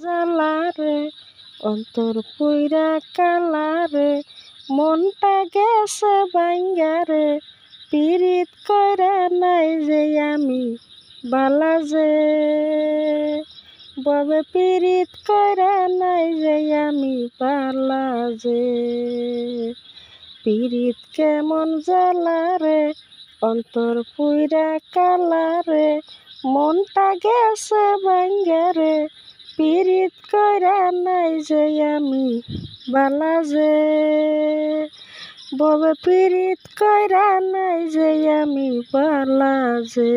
জালারে অন্তর পুইরা কালারে মনটা গেছে বাইঙ্গারে পিরিত কইরা নাই যে আমি বালা যে ববে পিরিত কইরা নাই যে আমি বালা যে পিরিত কেমন জালারে অন্তর পুইরা কালারে মনটা গেছে বাইঙ্গারে পিরিত কইরা নাই যে আমি বালা যে ববে পিরিত কইরা নাই যে আমি বালা যে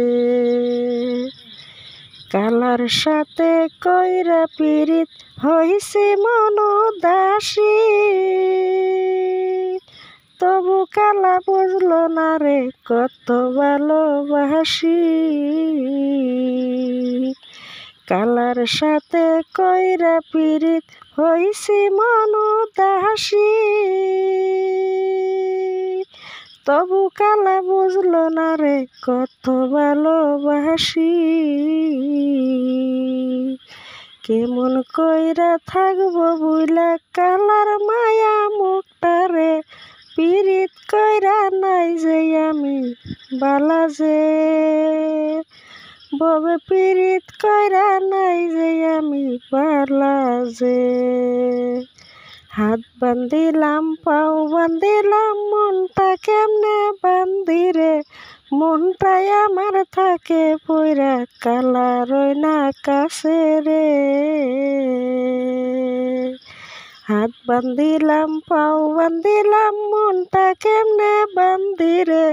কালার সাথে কইরা পিরিত হইছি মন উদাসী তবু কালা বুঝলো না রে কত ভালোবাসি কালার সাথে কইরা পিরিত হইছি মন উদাসী তবু কালা বুঝলো না রে কত ভালোবাসি কেমন কইরা থাকবো বুইলা কালার মায়া মুখটারে পিরিত কইরা নাই যে আমি বালা যে ববে পিরিত কইরা নাই যে আমি বালা যে হাত বান্ধিলাম পাও বান্ধিলাম মনটা কেমনে বান্ধিরে মনটাই আমার থাকে পইরা কালা রই না কাছে রে হাত বান্ধিলাম পাও বান্ধিলাম মনটা কেমনে বান্ধিরে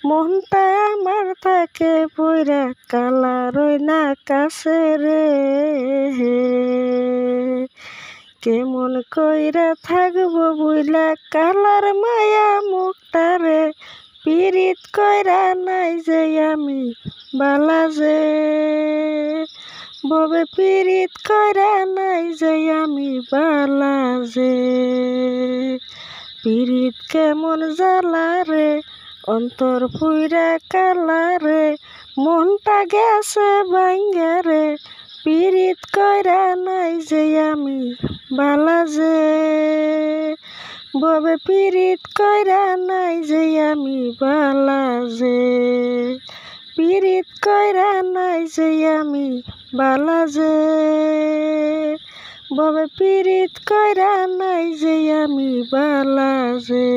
মনটা আমার থাকে পইরা কালা রই না কাছে রে কেমন কইরা থাকবো বুইলা কালার মায়া মুখটারে পিরিত কইরা নাই যে আমি বালা যে ববে পিরিত কইরা নাই যে আমি বালা যে পিরিত কেমন জালারে অন্তর পুইরা কালারে মনটা গেছে বাইঙ্গারে পিরিত কইরা নাই যে আমি বালা যে ববে পিরিত কইরা নাই যে আমি বালা যে পিরিত কইরা নাই যে আমি বালা যে ববে পিরিত কইরা নাই যে আমি বালা যে